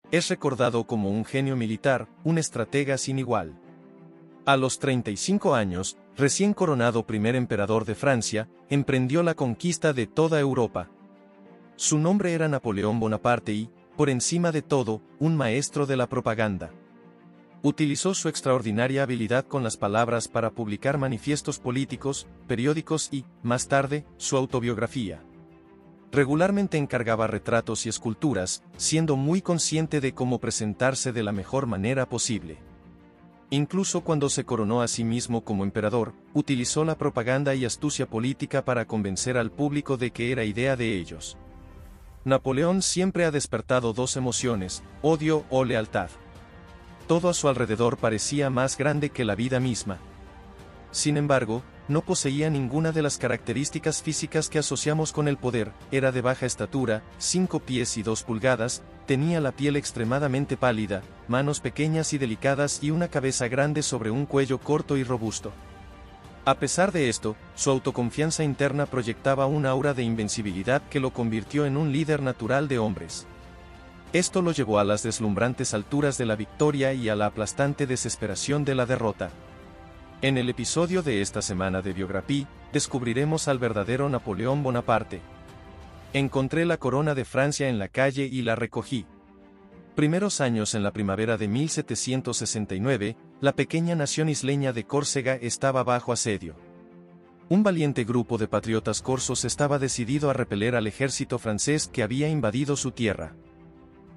Es recordado como un genio militar, un estratega sin igual. A los 35 años, recién coronado primer emperador de Francia, emprendió la conquista de toda Europa. Su nombre era Napoleón Bonaparte y, por encima de todo, un maestro de la propaganda. Utilizó su extraordinaria habilidad con las palabras para publicar manifiestos políticos, periódicos y, más tarde, su autobiografía. Regularmente encargaba retratos y esculturas, siendo muy consciente de cómo presentarse de la mejor manera posible. Incluso cuando se coronó a sí mismo como emperador, utilizó la propaganda y astucia política para convencer al público de que era idea de ellos. Napoleón siempre ha despertado dos emociones, odio o lealtad. Todo a su alrededor parecía más grande que la vida misma. Sin embargo, no poseía ninguna de las características físicas que asociamos con el poder, era de baja estatura, 5 pies y 2 pulgadas, tenía la piel extremadamente pálida, manos pequeñas y delicadas y una cabeza grande sobre un cuello corto y robusto. A pesar de esto, su autoconfianza interna proyectaba un aura de invencibilidad que lo convirtió en un líder natural de hombres. Esto lo llevó a las deslumbrantes alturas de la victoria y a la aplastante desesperación de la derrota. En el episodio de esta semana de Biography, descubriremos al verdadero Napoleón Bonaparte. Encontré la corona de Francia en la calle y la recogí. Primeros años en la primavera de 1769, la pequeña nación isleña de Córcega estaba bajo asedio. Un valiente grupo de patriotas corsos estaba decidido a repeler al ejército francés que había invadido su tierra.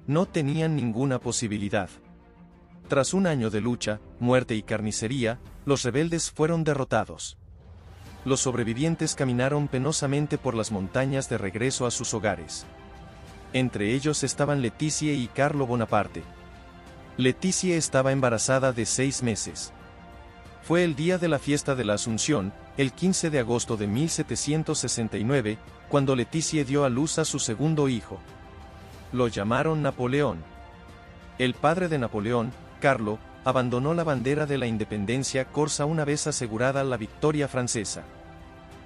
No tenían ninguna posibilidad. Tras un año de lucha, muerte y carnicería, los rebeldes fueron derrotados. Los sobrevivientes caminaron penosamente por las montañas de regreso a sus hogares. Entre ellos estaban Leticia y Carlo Bonaparte. Leticia estaba embarazada de 6 meses. Fue el día de la fiesta de la Asunción, el 15 de agosto de 1769, cuando Leticia dio a luz a su segundo hijo. Lo llamaron Napoleón. El padre de Napoleón, Carlo, abandonó la bandera de la independencia corsa una vez asegurada la victoria francesa.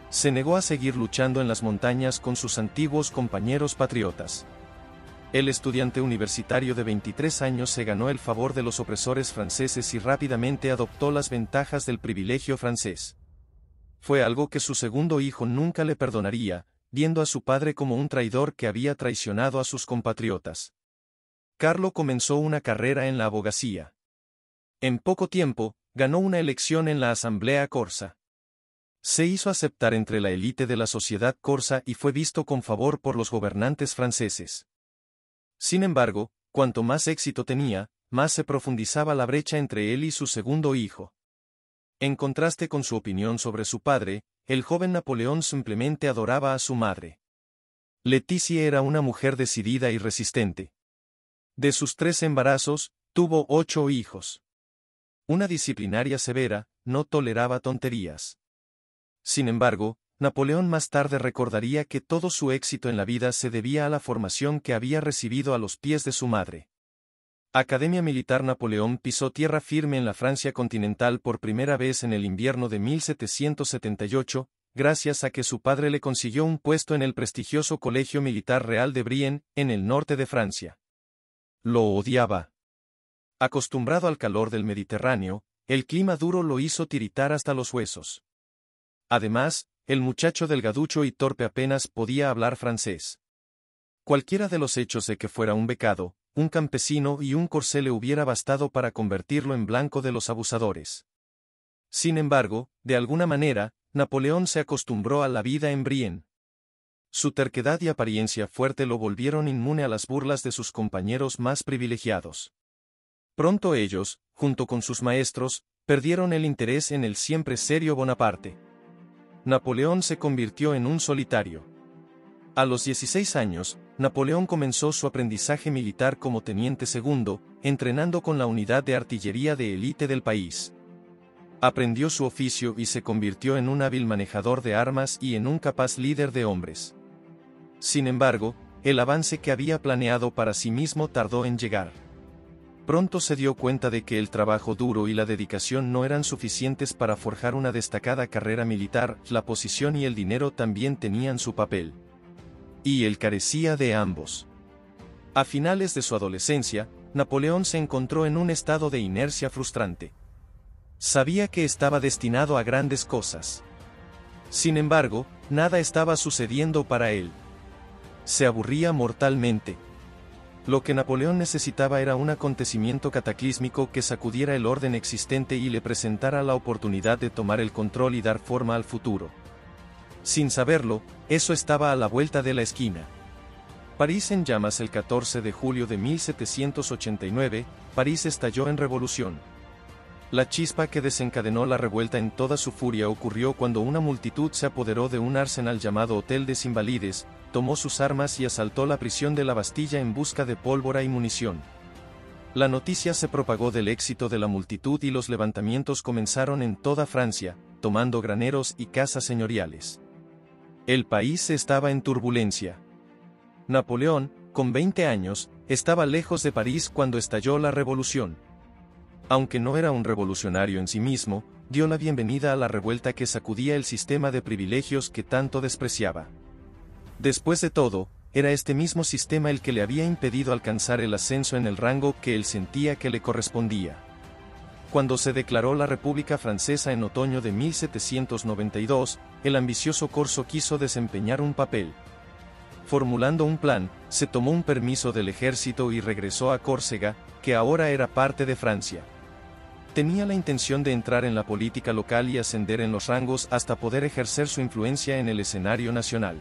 Se negó a seguir luchando en las montañas con sus antiguos compañeros patriotas. El estudiante universitario de 23 años se ganó el favor de los opresores franceses y rápidamente adoptó las ventajas del privilegio francés. Fue algo que su segundo hijo nunca le perdonaría, viendo a su padre como un traidor que había traicionado a sus compatriotas. Carlo comenzó una carrera en la abogacía. En poco tiempo, ganó una elección en la Asamblea Corsa. Se hizo aceptar entre la élite de la sociedad corsa y fue visto con favor por los gobernantes franceses. Sin embargo, cuanto más éxito tenía, más se profundizaba la brecha entre él y su segundo hijo. En contraste con su opinión sobre su padre, el joven Napoleón simplemente adoraba a su madre. Leticia era una mujer decidida y resistente. De sus 3 embarazos, tuvo 8 hijos. Una disciplinaria severa, no toleraba tonterías. Sin embargo, Napoleón más tarde recordaría que todo su éxito en la vida se debía a la formación que había recibido a los pies de su madre. Academia Militar. Napoleón pisó tierra firme en la Francia continental por primera vez en el invierno de 1778, gracias a que su padre le consiguió un puesto en el prestigioso Colegio Militar Real de Brienne, en el norte de Francia. Lo odiaba. Acostumbrado al calor del Mediterráneo, el clima duro lo hizo tiritar hasta los huesos. Además, el muchacho delgaducho y torpe apenas podía hablar francés. Cualquiera de los hechos de que fuera un becado, un campesino y un corsé le hubiera bastado para convertirlo en blanco de los abusadores. Sin embargo, de alguna manera, Napoleón se acostumbró a la vida en Brienne. Su terquedad y apariencia fuerte lo volvieron inmune a las burlas de sus compañeros más privilegiados. Pronto ellos, junto con sus maestros, perdieron el interés en el siempre serio Bonaparte. Napoleón se convirtió en un solitario. A los 16 años, Napoleón comenzó su aprendizaje militar como teniente segundo, entrenando con la unidad de artillería de élite del país. Aprendió su oficio y se convirtió en un hábil manejador de armas y en un capaz líder de hombres. Sin embargo, el avance que había planeado para sí mismo tardó en llegar. Pronto se dio cuenta de que el trabajo duro y la dedicación no eran suficientes para forjar una destacada carrera militar, la posición y el dinero también tenían su papel. Y él carecía de ambos. A finales de su adolescencia, Napoleón se encontró en un estado de inercia frustrante. Sabía que estaba destinado a grandes cosas. Sin embargo, nada estaba sucediendo para él. Se aburría mortalmente. Lo que Napoleón necesitaba era un acontecimiento cataclísmico que sacudiera el orden existente y le presentara la oportunidad de tomar el control y dar forma al futuro. Sin saberlo, eso estaba a la vuelta de la esquina. París en llamas. El 14 de julio de 1789, París estalló en revolución. La chispa que desencadenó la revuelta en toda su furia ocurrió cuando una multitud se apoderó de un arsenal llamado Hotel des Invalides, tomó sus armas y asaltó la prisión de la Bastilla en busca de pólvora y munición. La noticia se propagó del éxito de la multitud y los levantamientos comenzaron en toda Francia, tomando graneros y casas señoriales. El país estaba en turbulencia. Napoleón, con 20 años, estaba lejos de París cuando estalló la revolución. Aunque no era un revolucionario en sí mismo, dio la bienvenida a la revuelta que sacudía el sistema de privilegios que tanto despreciaba. Después de todo, era este mismo sistema el que le había impedido alcanzar el ascenso en el rango que él sentía que le correspondía. Cuando se declaró la República Francesa en otoño de 1792, el ambicioso Corso quiso desempeñar un papel. Formulando un plan, se tomó un permiso del ejército y regresó a Córcega, que ahora era parte de Francia. Tenía la intención de entrar en la política local y ascender en los rangos hasta poder ejercer su influencia en el escenario nacional.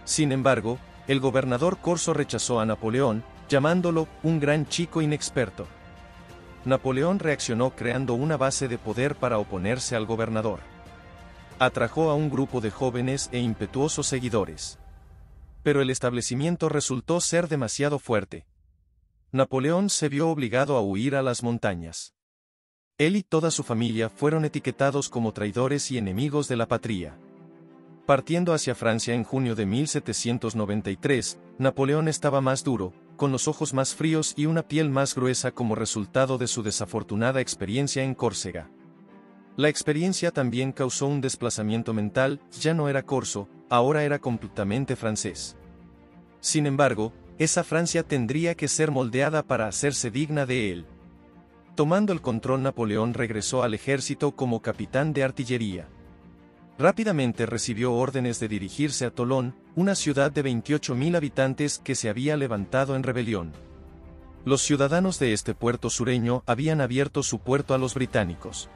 Sin embargo, el gobernador Corso rechazó a Napoleón, llamándolo un gran chico inexperto. Napoleón reaccionó creando una base de poder para oponerse al gobernador. Atrajo a un grupo de jóvenes e impetuosos seguidores. Pero el establecimiento resultó ser demasiado fuerte. Napoleón se vio obligado a huir a las montañas. Él y toda su familia fueron etiquetados como traidores y enemigos de la patria. Partiendo hacia Francia en junio de 1793, Napoleón estaba más duro, con los ojos más fríos y una piel más gruesa como resultado de su desafortunada experiencia en Córcega. La experiencia también causó un desplazamiento mental, ya no era corso, ahora era completamente francés. Sin embargo, esa Francia tendría que ser moldeada para hacerse digna de él. Tomando el control, Napoleón regresó al ejército como capitán de artillería. Rápidamente recibió órdenes de dirigirse a Tolón, una ciudad de 28.000 habitantes que se había levantado en rebelión. Los ciudadanos de este puerto sureño habían abierto su puerto a los británicos.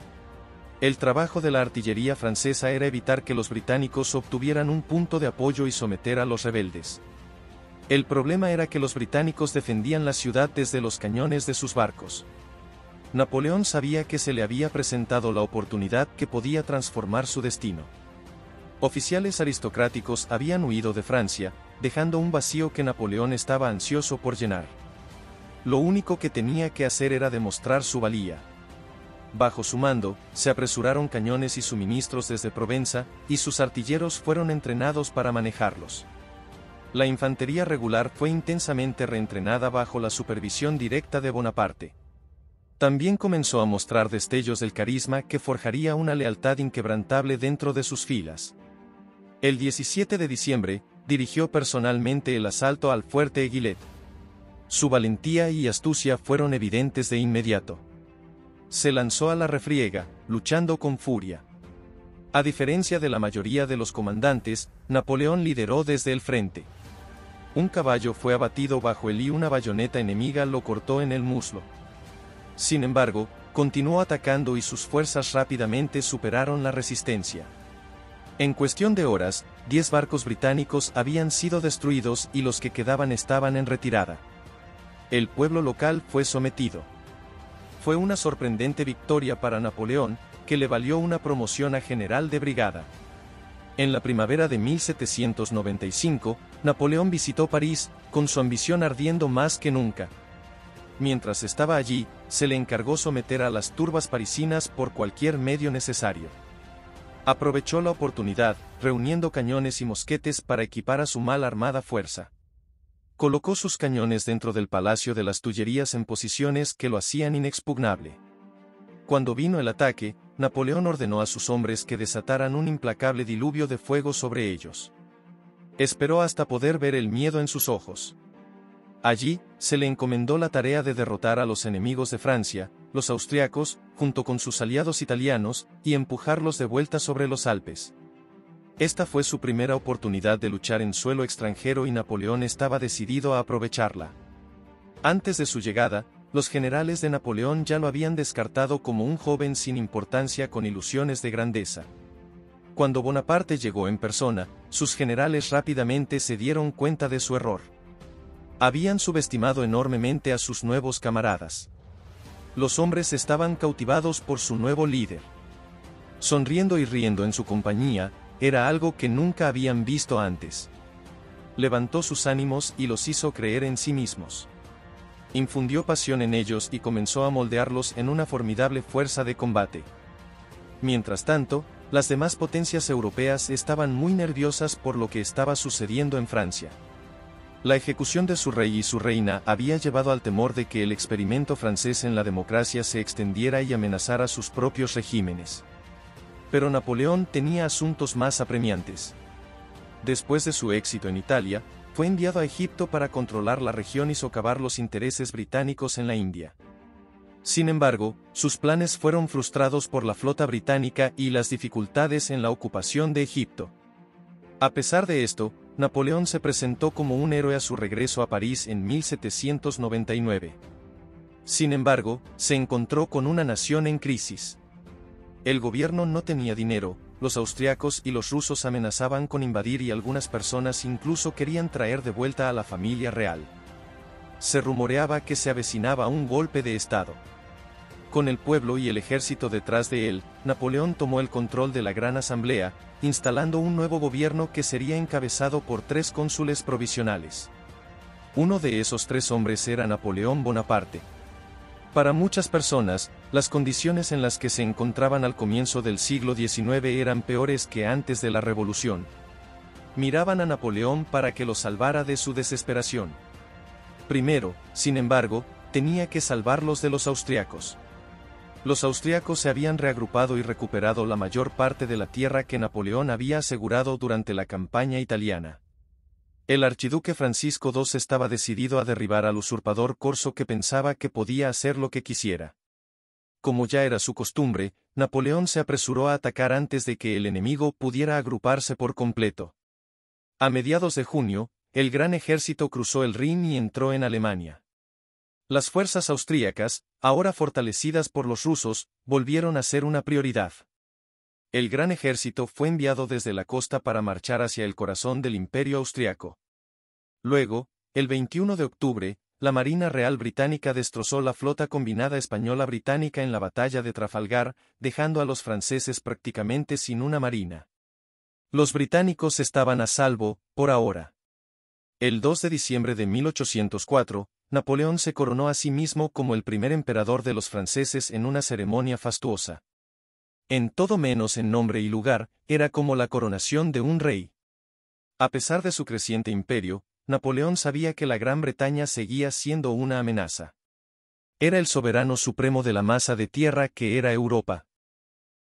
El trabajo de la artillería francesa era evitar que los británicos obtuvieran un punto de apoyo y someter a los rebeldes. El problema era que los británicos defendían la ciudad desde los cañones de sus barcos. Napoleón sabía que se le había presentado la oportunidad que podía transformar su destino. Oficiales aristocráticos habían huido de Francia, dejando un vacío que Napoleón estaba ansioso por llenar. Lo único que tenía que hacer era demostrar su valía. Bajo su mando, se apresuraron cañones y suministros desde Provenza, y sus artilleros fueron entrenados para manejarlos. La infantería regular fue intensamente reentrenada bajo la supervisión directa de Bonaparte. También comenzó a mostrar destellos del carisma que forjaría una lealtad inquebrantable dentro de sus filas. El 17 de diciembre, dirigió personalmente el asalto al fuerte Eguillet. Su valentía y astucia fueron evidentes de inmediato. Se lanzó a la refriega, luchando con furia. A diferencia de la mayoría de los comandantes, Napoleón lideró desde el frente. Un caballo fue abatido bajo él y una bayoneta enemiga lo cortó en el muslo. Sin embargo, continuó atacando y sus fuerzas rápidamente superaron la resistencia. En cuestión de horas, 10 barcos británicos habían sido destruidos y los que quedaban estaban en retirada. El pueblo local fue sometido. Fue una sorprendente victoria para Napoleón, que le valió una promoción a general de brigada. En la primavera de 1795, Napoleón visitó París, con su ambición ardiendo más que nunca. Mientras estaba allí, se le encargó someter a las turbas parisinas por cualquier medio necesario. Aprovechó la oportunidad, reuniendo cañones y mosquetes para equipar a su mal armada fuerza. Colocó sus cañones dentro del Palacio de las Tullerías en posiciones que lo hacían inexpugnable. Cuando vino el ataque, Napoleón ordenó a sus hombres que desataran un implacable diluvio de fuego sobre ellos. Esperó hasta poder ver el miedo en sus ojos. Allí, se le encomendó la tarea de derrotar a los enemigos de Francia, los austriacos, junto con sus aliados italianos, y empujarlos de vuelta sobre los Alpes. Esta fue su primera oportunidad de luchar en suelo extranjero y Napoleón estaba decidido a aprovecharla. Antes de su llegada, los generales de Napoleón ya lo habían descartado como un joven sin importancia con ilusiones de grandeza. Cuando Bonaparte llegó en persona, sus generales rápidamente se dieron cuenta de su error. Habían subestimado enormemente a sus nuevos camaradas. Los hombres estaban cautivados por su nuevo líder. Sonriendo y riendo en su compañía, era algo que nunca habían visto antes. Levantó sus ánimos y los hizo creer en sí mismos. Infundió pasión en ellos y comenzó a moldearlos en una formidable fuerza de combate. Mientras tanto, las demás potencias europeas estaban muy nerviosas por lo que estaba sucediendo en Francia. La ejecución de su rey y su reina había llevado al temor de que el experimento francés en la democracia se extendiera y amenazara sus propios regímenes. Pero Napoleón tenía asuntos más apremiantes. Después de su éxito en Italia, fue enviado a Egipto para controlar la región y socavar los intereses británicos en la India. Sin embargo, sus planes fueron frustrados por la flota británica y las dificultades en la ocupación de Egipto. A pesar de esto, Napoleón se presentó como un héroe a su regreso a París en 1799. Sin embargo, se encontró con una nación en crisis. El gobierno no tenía dinero, los austriacos y los rusos amenazaban con invadir y algunas personas incluso querían traer de vuelta a la familia real. Se rumoreaba que se avecinaba un golpe de Estado. Con el pueblo y el ejército detrás de él, Napoleón tomó el control de la Gran Asamblea, instalando un nuevo gobierno que sería encabezado por 3 cónsules provisionales. Uno de esos 3 hombres era Napoleón Bonaparte. Para muchas personas, las condiciones en las que se encontraban al comienzo del siglo XIX eran peores que antes de la Revolución. Miraban a Napoleón para que los salvara de su desesperación. Primero, sin embargo, tenía que salvarlos de los austriacos. Los austriacos se habían reagrupado y recuperado la mayor parte de la tierra que Napoleón había asegurado durante la campaña italiana. El archiduque Francisco II estaba decidido a derribar al usurpador corso que pensaba que podía hacer lo que quisiera. Como ya era su costumbre, Napoleón se apresuró a atacar antes de que el enemigo pudiera agruparse por completo. A mediados de junio, el gran ejército cruzó el Rin y entró en Alemania. Las fuerzas austríacas, ahora fortalecidas por los rusos, volvieron a ser una prioridad. El gran ejército fue enviado desde la costa para marchar hacia el corazón del Imperio austriaco. Luego, el 21 de octubre, la Marina Real Británica destrozó la flota combinada española-británica en la batalla de Trafalgar, dejando a los franceses prácticamente sin una marina. Los británicos estaban a salvo, por ahora. El 2 de diciembre de 1804, Napoleón se coronó a sí mismo como el primer emperador de los franceses en una ceremonia fastuosa. En todo menos en nombre y lugar, era como la coronación de un rey. A pesar de su creciente imperio, Napoleón sabía que la Gran Bretaña seguía siendo una amenaza. Era el soberano supremo de la masa de tierra que era Europa.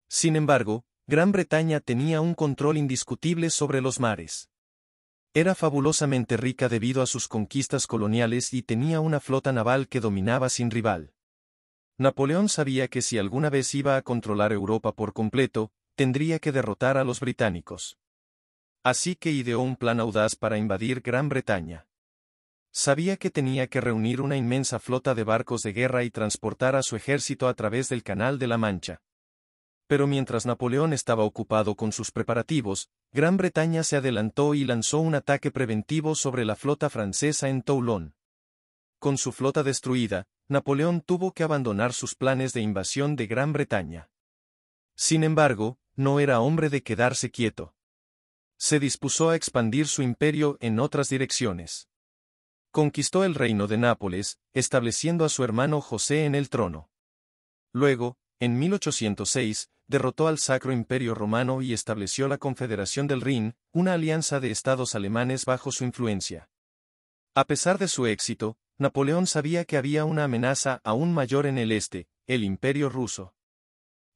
Sin embargo, Gran Bretaña tenía un control indiscutible sobre los mares. Era fabulosamente rica debido a sus conquistas coloniales y tenía una flota naval que dominaba sin rival. Napoleón sabía que si alguna vez iba a controlar Europa por completo, tendría que derrotar a los británicos. Así que ideó un plan audaz para invadir Gran Bretaña. Sabía que tenía que reunir una inmensa flota de barcos de guerra y transportar a su ejército a través del Canal de la Mancha. Pero mientras Napoleón estaba ocupado con sus preparativos, Gran Bretaña se adelantó y lanzó un ataque preventivo sobre la flota francesa en Toulon. Con su flota destruida, Napoleón tuvo que abandonar sus planes de invasión de Gran Bretaña. Sin embargo, no era hombre de quedarse quieto. Se dispuso a expandir su imperio en otras direcciones. Conquistó el reino de Nápoles, estableciendo a su hermano José en el trono. Luego, en 1806, derrotó al Sacro Imperio Romano y estableció la Confederación del Rin, una alianza de estados alemanes bajo su influencia. A pesar de su éxito, Napoleón sabía que había una amenaza aún mayor en el este, el Imperio ruso.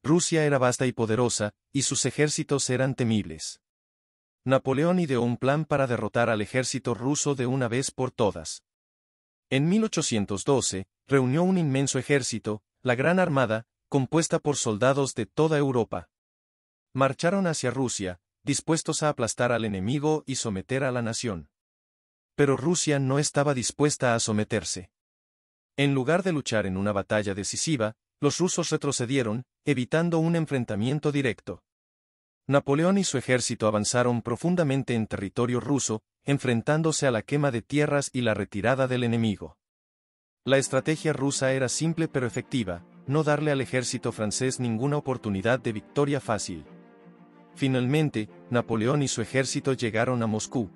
Rusia era vasta y poderosa, y sus ejércitos eran temibles. Napoleón ideó un plan para derrotar al ejército ruso de una vez por todas. En 1812, reunió un inmenso ejército, la Gran Armada, compuesta por soldados de toda Europa. Marcharon hacia Rusia, dispuestos a aplastar al enemigo y someter a la nación. Pero Rusia no estaba dispuesta a someterse. En lugar de luchar en una batalla decisiva, los rusos retrocedieron, evitando un enfrentamiento directo. Napoleón y su ejército avanzaron profundamente en territorio ruso, enfrentándose a la quema de tierras y la retirada del enemigo. La estrategia rusa era simple pero efectiva, no darle al ejército francés ninguna oportunidad de victoria fácil. Finalmente, Napoleón y su ejército llegaron a Moscú.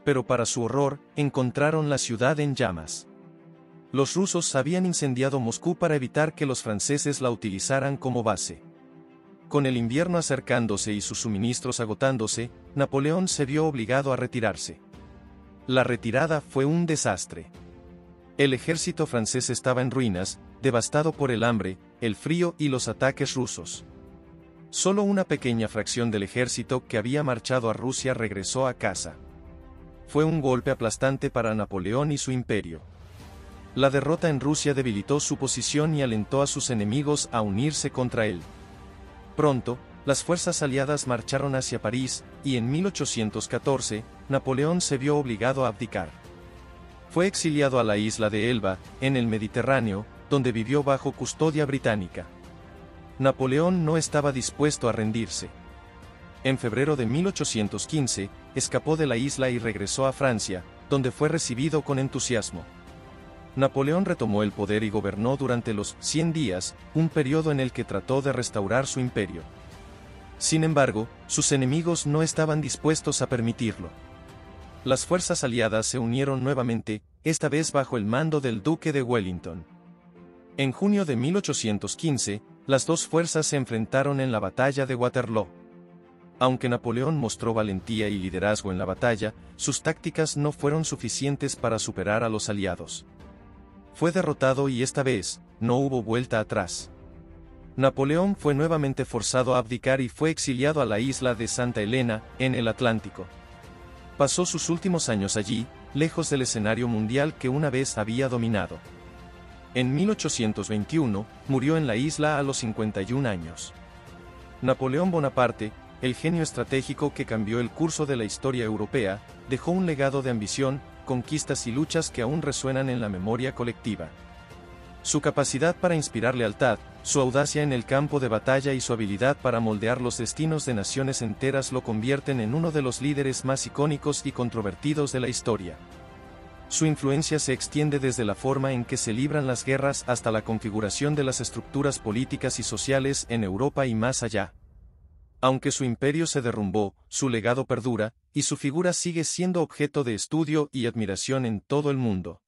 Pero para su horror, encontraron la ciudad en llamas. Los rusos habían incendiado Moscú para evitar que los franceses la utilizaran como base. Con el invierno acercándose y sus suministros agotándose, Napoleón se vio obligado a retirarse. La retirada fue un desastre. El ejército francés estaba en ruinas, devastado por el hambre, el frío y los ataques rusos. Solo una pequeña fracción del ejército que había marchado a Rusia regresó a casa. Fue un golpe aplastante para Napoleón y su imperio. La derrota en Rusia debilitó su posición y alentó a sus enemigos a unirse contra él. Pronto, las fuerzas aliadas marcharon hacia París, y en 1814, Napoleón se vio obligado a abdicar. Fue exiliado a la isla de Elba, en el Mediterráneo, donde vivió bajo custodia británica. Napoleón no estaba dispuesto a rendirse. En febrero de 1815, escapó de la isla y regresó a Francia, donde fue recibido con entusiasmo. Napoleón retomó el poder y gobernó durante los 100 días, un periodo en el que trató de restaurar su imperio. Sin embargo, sus enemigos no estaban dispuestos a permitirlo. Las fuerzas aliadas se unieron nuevamente, esta vez bajo el mando del duque de Wellington. En junio de 1815, las dos fuerzas se enfrentaron en la batalla de Waterloo. Aunque Napoleón mostró valentía y liderazgo en la batalla, sus tácticas no fueron suficientes para superar a los aliados. Fue derrotado y esta vez, no hubo vuelta atrás. Napoleón fue nuevamente forzado a abdicar y fue exiliado a la isla de Santa Elena, en el Atlántico. Pasó sus últimos años allí, lejos del escenario mundial que una vez había dominado. En 1821, murió en la isla a los 51 años. Napoleón Bonaparte, el genio estratégico que cambió el curso de la historia europea, dejó un legado de ambición, conquistas y luchas que aún resuenan en la memoria colectiva. Su capacidad para inspirar lealtad, su audacia en el campo de batalla y su habilidad para moldear los destinos de naciones enteras lo convierten en uno de los líderes más icónicos y controvertidos de la historia. Su influencia se extiende desde la forma en que se libran las guerras hasta la configuración de las estructuras políticas y sociales en Europa y más allá. Aunque su imperio se derrumbó, su legado perdura, y su figura sigue siendo objeto de estudio y admiración en todo el mundo.